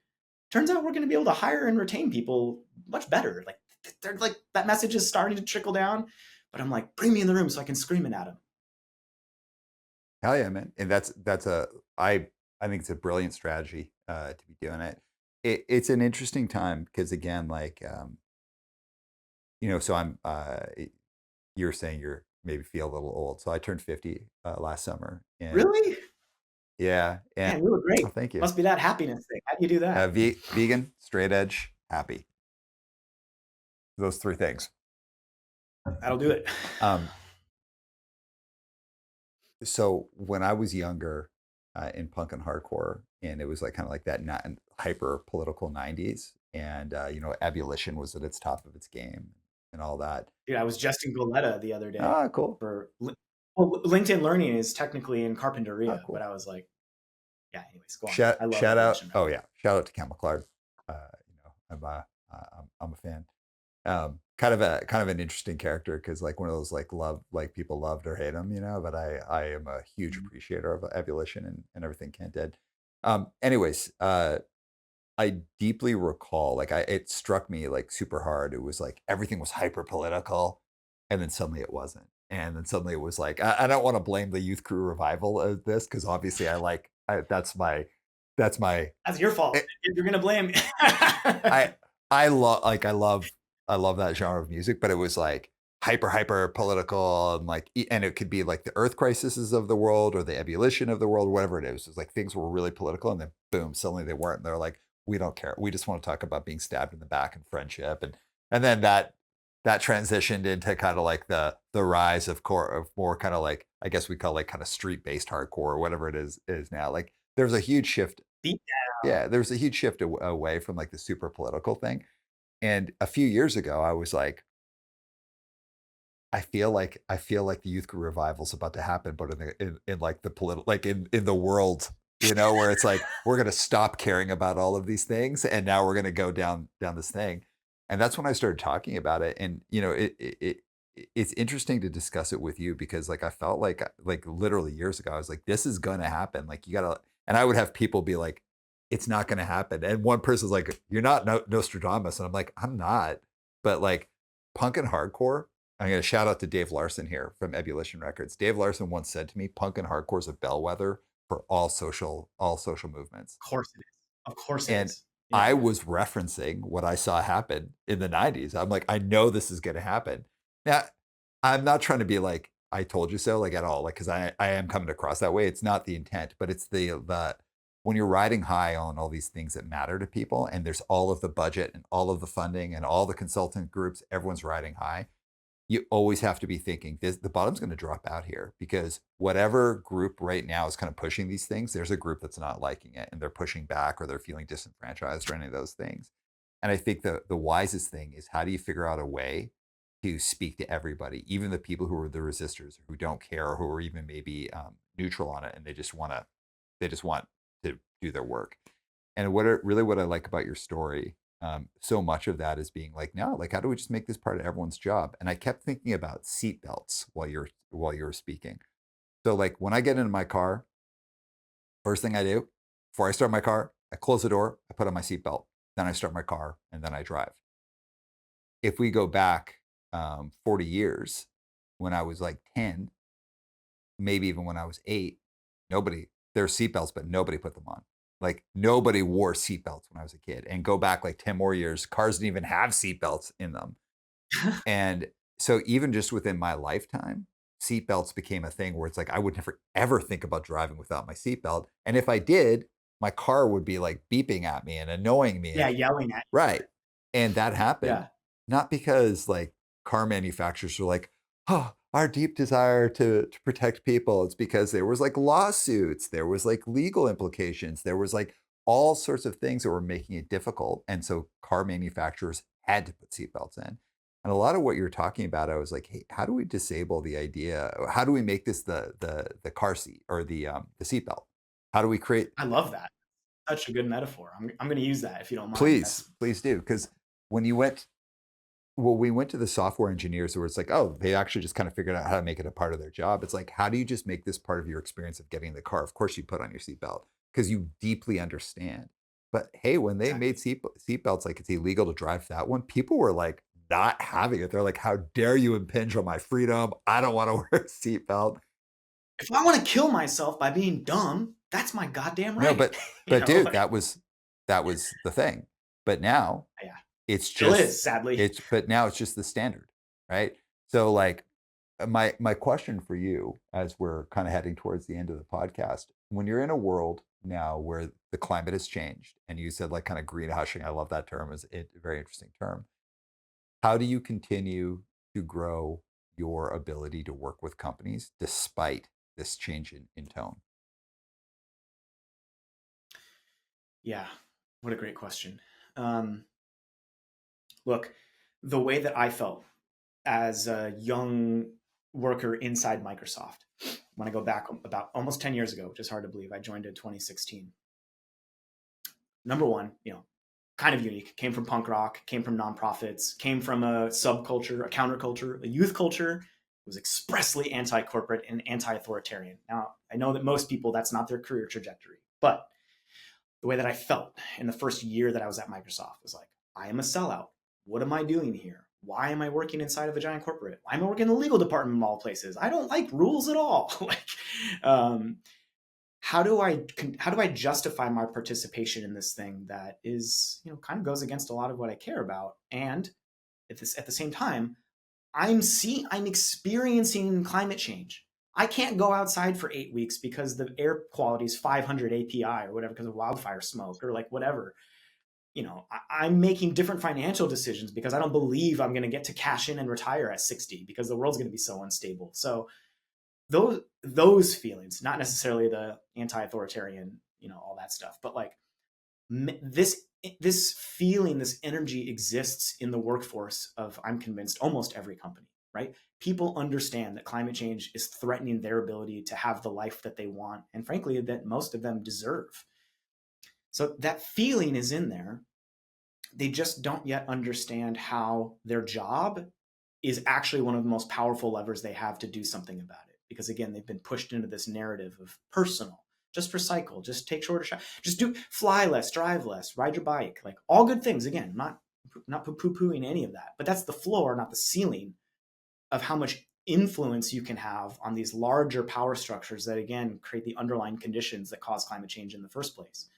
S2: turns out we're going to be able to hire and retain people much better. Like they're like, that message is starting to trickle down, but I'm like, bring me in the room so I can scream it at them.
S1: Hell yeah, man. And that's I think it's a brilliant strategy to be doing it. It's an interesting time because again, like so you're saying you're maybe feel a little old. So I turned 50 last summer, and
S2: Really?
S1: yeah, and
S2: Man, you look great.
S1: oh, thank you.
S2: Must be that happiness thing. How do you do that?
S1: Vegan, straight edge, happy. Those three things.
S2: That'll do it.
S1: So when I was younger, in punk and hardcore, and it was like kind of like that not hyper political '90s, and abolition was at its top of its game and all that.
S2: Dude, I was just in Goleta the other day
S1: Ah, cool.
S2: for, well, LinkedIn Learning is technically in
S1: Ah,
S2: Carpinteria, but
S1: cool.
S2: I was like, yeah, anyways, go on.
S1: Shout
S2: I love
S1: shout out.
S2: abolition.
S1: Oh yeah, shout out to Ken McClard. I'm a fan. Kind of an interesting character because like one of those like love like people loved or hate him, but I am a huge
S2: Mhm.
S1: appreciator of abolition and everything Kent did. Anyways, I deeply recall like it struck me like super hard. It was like everything was hyper political, and then suddenly it wasn't, and then suddenly it was like I don't want to blame the youth crew revival of this because obviously that's my
S2: That's your fault.
S1: eh,
S2: If you're gonna blame,
S1: I I love that genre of music, but it was like hyper political and like and it could be like the earth crises of the world or the ebullition of the world, whatever it is. It's like things were really political and then boom, suddenly they weren't. And they're like, we don't care. We just want to talk about being stabbed in the back and friendship. And then that transitioned into kind of like the rise of core of more kind of like I guess we call like kind of street based hardcore or whatever it is now. Like there's a huge shift.
S2: beat
S1: Yeah, there's a huge shift away from like the super political thing. And a few years ago, I was like, I feel like the youth group revival is about to happen, but in like the political, like in the world, where it's like we're gonna stop caring about all of these things, and now we're gonna go down this thing. And that's when I started talking about it. And it's interesting to discuss it with you because like I felt like literally years ago, I was like, this is gonna happen. Like you gotta, and I would have people be like, it's not gonna happen. And one person's like, you're not Nostradamus, and I'm like, I'm not, but like punk and hardcore. I'm going to shout out to Dave Larson here from Ebullition Records. Dave Larson once said to me, "Punk and hardcore is a bellwether for all social movements."
S2: of course it is. Of course it
S1: And
S2: is.
S1: I
S2: Yeah.
S1: was referencing what I saw happen in the '90s. I'm like, I know this is going to happen. Now, I'm not trying to be like I told you so, like at all, like because I am coming across that way. It's not the intent, but it's the when you're riding high on all these things that matter to people, and there's all of the budget and all of the funding and all the consultant groups, everyone's riding high, you always have to be thinking this the bottom's going to drop out here because whatever group right now is kind of pushing these things, there's a group that's not liking it and they're pushing back or they're feeling disenfranchised or any of those things. And I think the wisest thing is how do you figure out a way to speak to everybody, even the people who are the resistors, who don't care, or who are even maybe neutral on it, and they just want to do their work. And what I like about your story, so much of that is being like, no, like how do we just make this part of everyone's job? And I kept thinking about seatbelts while you were speaking. So like when I get into my car, first thing I do before I start my car, I close the door, I put on my seatbelt, then I start my car, and then I drive. If we go back 40 years, when I was like 10, maybe even when I was 8, nobody there's seatbelts, but nobody put them on. Like nobody wore seatbelts when I was a kid. And go back like 10 more years, cars didn't even have seatbelts in them. And so even just within my lifetime, seatbelts became a thing where it's like I would never ever think about driving without my seatbelt. And if I did, my car would be like beeping at me and annoying me.
S2: Yeah, yelling at you.
S1: Right. And that happened
S2: Yeah.
S1: not because like car manufacturers were like, oh, our deep desire to protect people. It's because there was like lawsuits, there was like legal implications, there was like all sorts of things that were making it difficult. And so car manufacturers had to put seatbelts in. And a lot of what you're talking about, I was like, hey, how do we disable the idea? How do we make this the car seat or the seatbelt? How do we create?
S2: I love that. Such a good metaphor. I'm going to use that if you don't mind.
S1: Please, please do, because when you went, well, we went to the software engineers where it's like, oh, they actually just kind of figured out how to make it a part of their job. It's like, how do you just make this part of your experience of getting in the car? Of course, you put on your seatbelt because you deeply understand. But hey, when they
S2: Exactly.
S1: made seatbelts like it's illegal to drive that one, people were like not having it. They're like, how dare you impinge on my freedom? I don't want to wear a seatbelt.
S2: If I want to kill myself by being dumb, that's my goddamn
S1: No,
S2: right.
S1: but dude,
S2: Like,
S1: that was the thing. But now
S2: yeah,
S1: it's
S2: still
S1: just
S2: is, sadly.
S1: it's but now it's just the standard, right? So like my question for you as we're kind of heading towards the end of the podcast, when you're in a world now where the climate has changed and you said like kind of green hushing, I love that term, is a very interesting term. How do you continue to grow your ability to work with companies despite this change in tone?
S2: Yeah, what a great question. Um, Look, the way that I felt as a young worker inside Microsoft, when I go back about almost 10 years ago, which is hard to believe, I joined in 2016. Number one, kind of unique, came from punk rock, came from nonprofits, came from a subculture, a counterculture, a youth culture. It was expressly anti-corporate and anti-authoritarian. Now, I know that most people, that's not their career trajectory, but the way that I felt in the first year that I was at Microsoft was like, I am a sellout. What am I doing here? Why am I working inside of a giant corporate? Why am I working in the legal department of all places? I don't like rules at all. Like, um, how do I justify my participation in this thing that is, kind of goes against a lot of what I care about? And at the same time, I'm experiencing climate change. I can't go outside for 8 weeks because the air quality is 500 API or whatever because of wildfire smoke or like whatever. I'm making different financial decisions because I don't believe I'm going to get to cash in and retire at 60 because the world's going to be so unstable. So those feelings, not necessarily the anti-authoritarian, all that stuff, but like this feeling, this energy exists in the workforce of, I'm convinced, almost every company, right? People understand that climate change is threatening their ability to have the life that they want, and frankly, that most of them deserve. So that feeling is in there. They just don't yet understand how their job is actually one of the most powerful levers they have to do something about it. Because again, they've been pushed into this narrative of personal, just recycle, just take shorter shots, just fly less, drive less, ride your bike, like all good things. Again, not poo-pooing any of that, but that's the floor, not the ceiling of how much influence you can have on these larger power structures that again create the underlying conditions that cause climate change in the first place.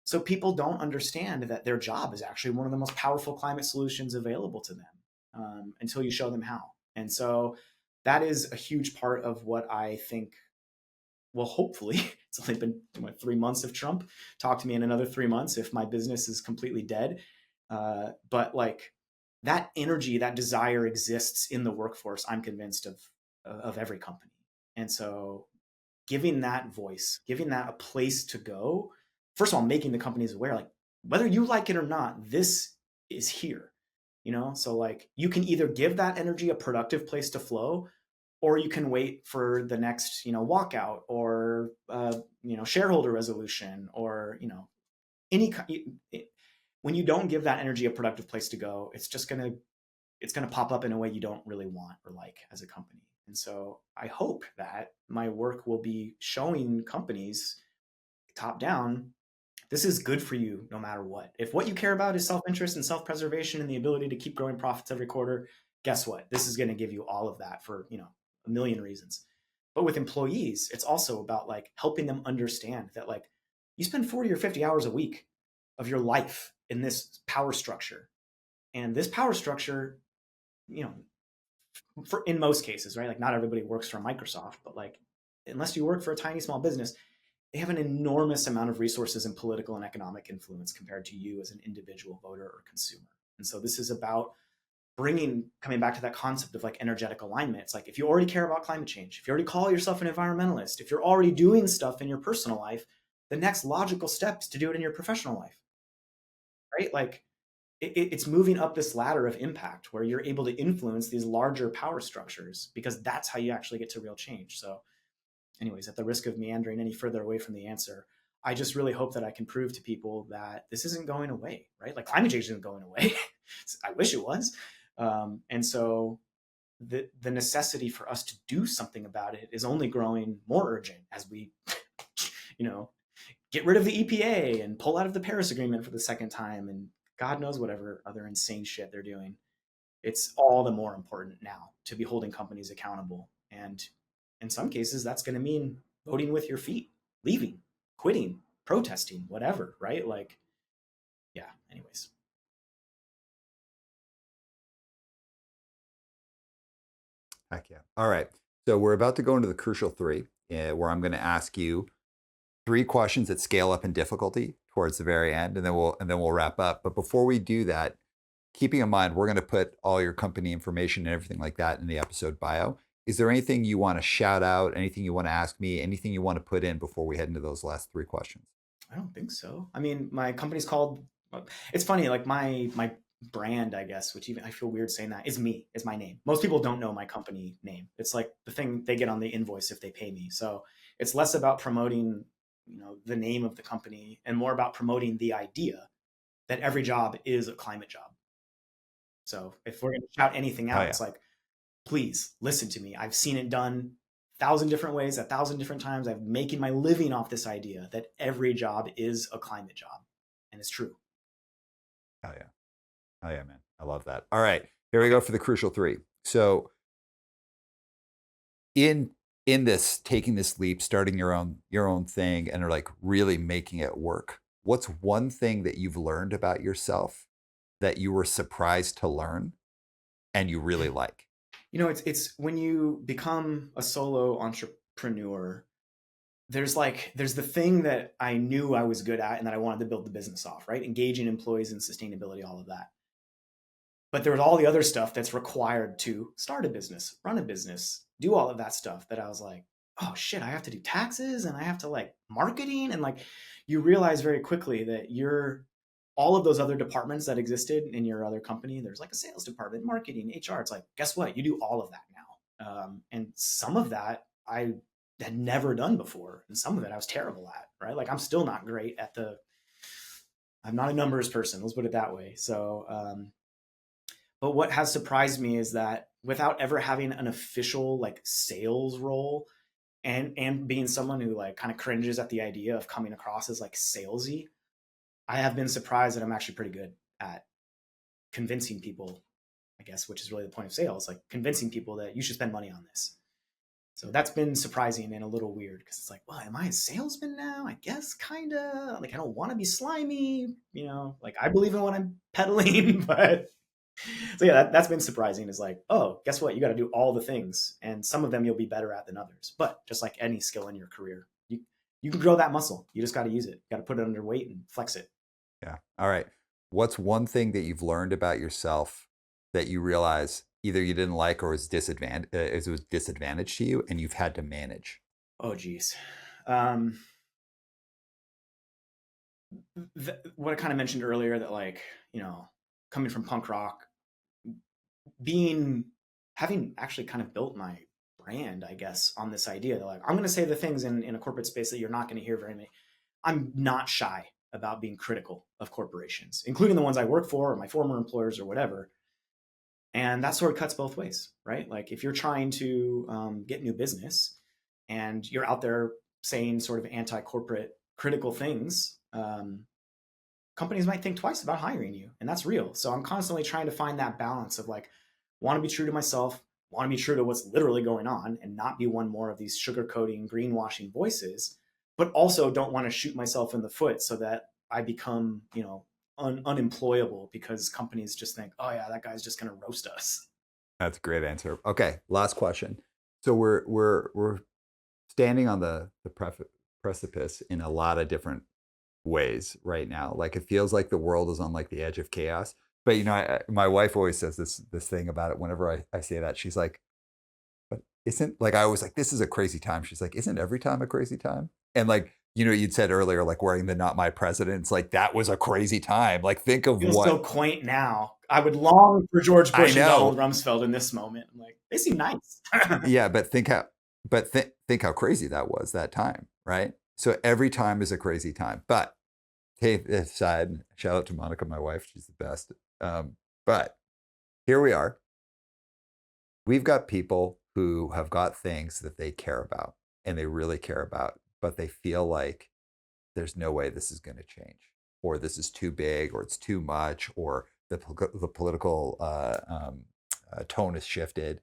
S2: So people don't understand that their job is actually one of the most powerful climate solutions available to them until you show them how. And so that is a huge part of what I think. Well, hopefully, it's only been 3 months of Trump. Talk to me in another 3 months if my business is completely dead. But like that energy, that desire exists in the workforce. I'm convinced of every company. And so giving that voice, giving that a place to go, first of all, making the companies aware, like whether you like it or not, this is here, So like you can either give that energy a productive place to flow, or you can wait for the next, walkout or, shareholder resolution or, any, when you don't give that energy a productive place to go, it's going to pop up in a way you don't really want or like as a company. And so I hope that my work will be showing companies top down, this is good for you no matter what. If what you care about is self-interest and self-preservation and the ability to keep growing profits every quarter, guess what? This is going to give you all of that for, a million reasons. But with employees, it's also about like helping them understand that like you spend 40 or 50 hours a week of your life in this power structure. And this power structure, you know, for in most cases, right? Like not everybody works for Microsoft, but like unless you work for a tiny small business, they have an enormous amount of resources and political and economic influence compared to you as an individual voter or consumer. And so this is about coming back to that concept of like energetic alignment. It's like if you already care about climate change, if you already call yourself an environmentalist, if you're already doing stuff in your personal life, the next logical step is to do it in your professional life, right? Like it's moving up this ladder of impact where you're able to influence these larger power structures, because that's how you actually get to real change. So anyways, at the risk of meandering any further away from the answer, I just really hope that I can prove to people that this isn't going away, right? Like climate change isn't going away. I wish it was. And so the necessity for us to do something about it is only growing more urgent as we, get rid of the EPA and pull out of the Paris Agreement for the second time, and God knows whatever other insane shit they're doing. It's all the more important now to be holding companies accountable. And in some cases, that's going to mean voting with your feet, leaving, quitting, protesting, whatever, right? Like, yeah, anyways.
S1: Heck yeah. All right. So we're about to go into the crucial three, where I'm going to ask you three questions that scale up in difficulty towards the very end, and then we'll wrap up. But before we do that, keeping in mind we're going to put all your company information and everything like that in the episode bio. Is there anything you want to shout out? Anything you want to ask me? Anything you want to put in before we head into those last three questions?
S2: I don't think so. I mean, my company's called. It's funny, like my brand, I guess, which even I feel weird saying that, is me. Is my name. Most people don't know my company name. It's like the thing they get on the invoice if they pay me. So it's less about promoting, the name of the company, and more about promoting the idea that every job is a climate job. So if we're going to shout anything out, it's like, please listen to me. I've seen it done 1,000 different ways, 1,000 different times. I'm making my living off this idea that every job is a climate job, and it's true.
S1: Oh yeah. Oh yeah, man. I love that. All right. Here we go for the crucial three. So in this, taking this leap, starting your own thing, and are like really making it work, what's one thing that you've learned about yourself that you were surprised to learn and you really like?
S2: It's when you become a solo entrepreneur, there's the thing that I knew I was good at and that I wanted to build the business off, right? Engaging employees in sustainability, all of that. But there was all the other stuff that's required to start a business, run a business, do all of that stuff that I was like, oh shit, I have to do taxes and I have to like marketing. And like, you realize very quickly that all of those other departments that existed in your other company, there's like a sales department, marketing, HR. It's like, guess what? You do all of that now. And some of that I had never done before. And some of it I was terrible at, right? Like I'm still not great at I'm not a numbers person. Let's put it that way. So, but what has surprised me is that without ever having an official like sales role, and being someone who like kind of cringes at the idea of coming across as like salesy, I have been surprised that I'm actually pretty good at convincing people, I guess, which is really the point of sales, like convincing people that you should spend money on this. So that's been surprising and a little weird, because it's like, well, am I a salesman now? I guess kind of. Like I don't want to be slimy, like I believe in what I'm peddling, but so yeah, that's been surprising. Is like, oh, guess what? You got to do all the things, and some of them you'll be better at than others. But just like any skill in your career, you can grow that muscle. You just got to use it. You got to put it under weight and flex it.
S1: Yeah. All right. What's one thing that you've learned about yourself that you realize either you didn't like or was disadvantage to you, and you've had to manage?
S2: Oh, geez. What I kind of mentioned earlier, that like, coming from punk rock, having actually kind of built my brand, I guess, on this idea that like, I'm going to say the things in a corporate space that you're not going to hear very many. I'm not shy about being critical of corporations, including the ones I work for or my former employers or whatever. And that sort of cuts both ways, right? Like if you're trying to get new business and you're out there saying sort of anti-corporate critical things, companies might think twice about hiring you, and that's real. So I'm constantly trying to find that balance of like, want to be true to myself, want to be true to what's literally going on, and not be one more of these sugarcoating, greenwashing voices, but also don't want to shoot myself in the foot so that I become, unemployable because companies just think, oh yeah, that guy's just going to roast us.
S1: That's a great answer. Okay, last question. So we're standing on the precipice in a lot of different ways right now. Like it feels like the world is on like the edge of chaos. But my wife always says this thing about it. Whenever I say that, she's like, "But isn't like I was like this is a crazy time?" She's like, "Isn't every time a crazy time?" And like you'd said earlier, like wearing the "Not My President." It's like that was a crazy time. Like think of
S2: Feels so
S1: what
S2: quaint now. I would long for George
S1: I
S2: Bush and Donald
S1: know.
S2: Rumsfeld in this moment. I'm like, they seem nice.
S1: Yeah, but think how crazy that was that time, right? So every time is a crazy time. But hey, aside, shout out to Monica, my wife. She's the best. But here we are. We've got people who have got things that they care about and they really care about, but they feel like there's no way this is going to change, or this is too big, or it's too much, or the political tone has shifted.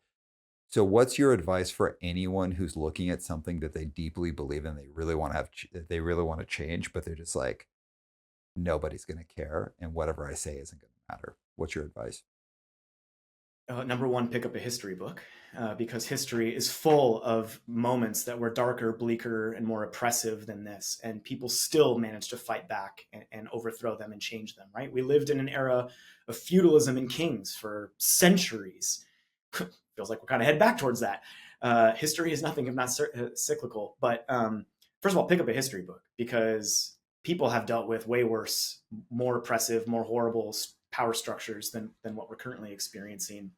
S1: So, what's your advice for anyone who's looking at something that they deeply believe in, they really want to they really want to change, but they're just like, nobody's going to care, and whatever I say isn't going to matter? What's your advice?
S2: Number one, pick up a history book because history is full of moments that were darker, bleaker, and more oppressive than this. And people still managed to fight back and overthrow them and change them, right? We lived in an era of feudalism and kings for centuries. Feels like we're kind of headed back towards that. History is nothing if not cyclical. But first of all, pick up a history book because people have dealt with way worse, more oppressive, more horrible power structures than what we're currently experiencing,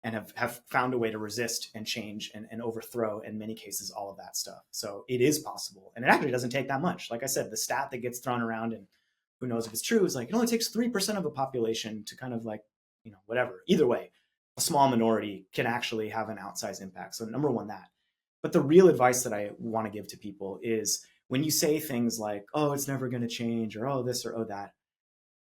S2: and have found a way to resist and change and overthrow, in many cases, all of that stuff. So it is possible. And it actually doesn't take that much. Like I said, the stat that gets thrown around, and who knows if it's true, is like it only takes 3% of a population to kind of like, whatever. Either way, a small minority can actually have an outsized impact. So number one, that. But the real advice that I want to give to people is when you say things like, oh, it's never going to change, or oh, this, or oh, that,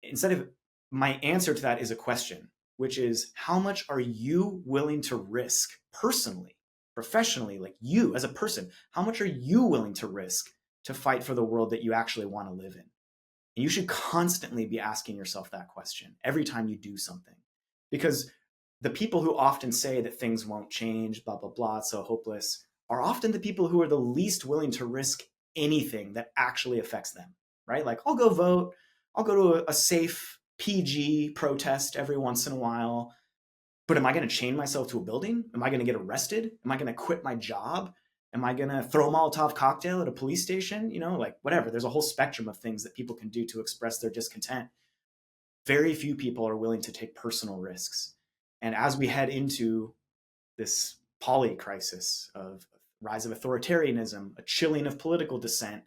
S2: instead of, my answer to that is a question, which is how much are you willing to risk personally, professionally, like you as a person, how much are you willing to risk to fight for the world that you actually want to live in? And you should constantly be asking yourself that question every time you do something, because the people who often say that things won't change, blah, blah, blah, it's so hopeless, are often the people who are the least willing to risk anything that actually affects them, right? Like, I'll go vote, I'll go to a safe PG protest every once in a while, but am I going to chain myself to a building? Am I going to get arrested? Am I going to quit my job? Am I going to throw a Molotov cocktail at a police station? Like whatever. There's a whole spectrum of things that people can do to express their discontent. Very few people are willing to take personal risks. And as we head into this poly crisis of rise of authoritarianism, a chilling of political dissent,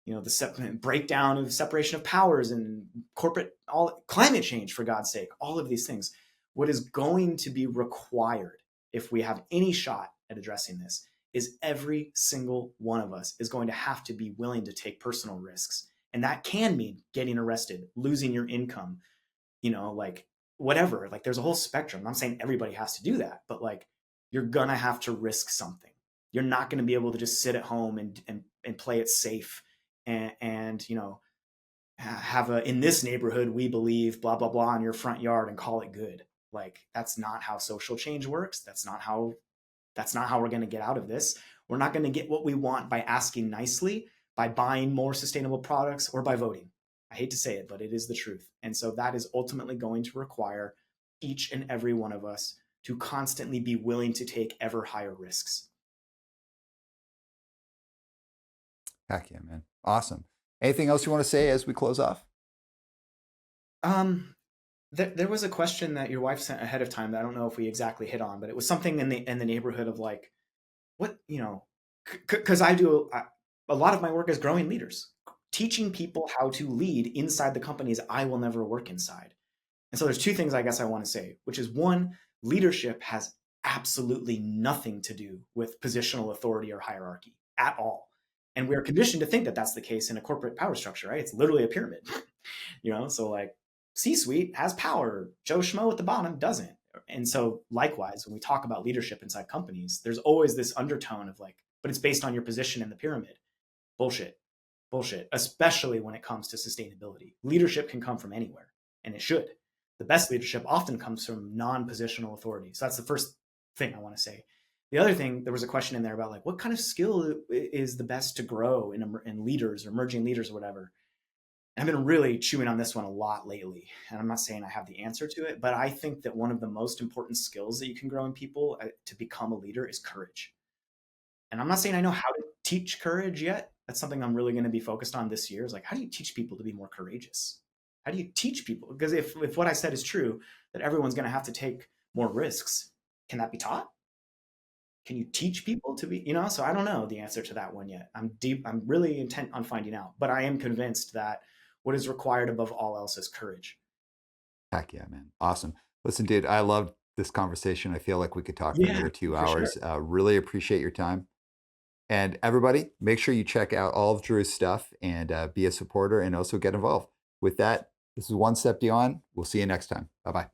S2: the breakdown of separation of powers and climate change, for God's sake, all of these things. What is going to be required if we have any shot at addressing this is every single one of us is going to have to be willing to take personal risks. And that can mean getting arrested, losing your income, like whatever. Like there's a whole spectrum. I'm not saying everybody has to do that, but like you're going to have to risk something. You're not going to be able to just sit at home and play it safe and have in this neighborhood we believe blah blah blah in your front yard and call it good. Like that's not how social change works. That's not how we're going to get out of this. We're not going to get what we want by asking nicely, by buying more sustainable products, or by voting. I hate to say it, but it is the truth. And so that is ultimately going to require each and every one of us to constantly be willing to take ever higher risks.
S1: Heck yeah, man. Awesome. Anything else you want to say as we close off?
S2: There was a question that your wife sent ahead of time that I don't know if we exactly hit on, but it was something in the neighborhood of like, what, because I do a lot of my work is growing leaders, teaching people how to lead inside the companies I will never work inside. And so there's two things I guess I want to say, which is one, leadership has absolutely nothing to do with positional authority or hierarchy at all. And we're conditioned to think that that's the case in a corporate power structure, right? It's literally a pyramid, so like C-suite has power, Joe Schmo at the bottom doesn't. And so likewise, when we talk about leadership inside companies, there's always this undertone of like, but it's based on your position in the pyramid. Bullshit, especially when it comes to sustainability. Leadership can come from anywhere, and it should. The best leadership often comes from non-positional authority. So that's the first thing I want to say. The other thing, there was a question in there about like, what kind of skill is the best to grow in leaders or emerging leaders or whatever. And I've been really chewing on this one a lot lately. And I'm not saying I have the answer to it, but I think that one of the most important skills that you can grow in people to become a leader is courage. And I'm not saying I know how to teach courage yet, That's something I'm really going to be focused on this year, is like, how do you teach people to be more courageous? How do you teach people? Because if what I said is true, that everyone's going to have to take more risks, can that be taught? Can you teach people to be, so I don't know the answer to that one yet. I'm really intent on finding out, but I am convinced that what is required above all else is courage.
S1: Heck yeah, man. Awesome. Listen, dude, I loved this conversation. I feel like we could talk for
S2: Yeah,
S1: another two
S2: for sure.
S1: hours. Really appreciate your time. And everybody, make sure you check out all of Drew's stuff and be a supporter and also get involved. With that, this is One Step Beyond. We'll see you next time. Bye bye.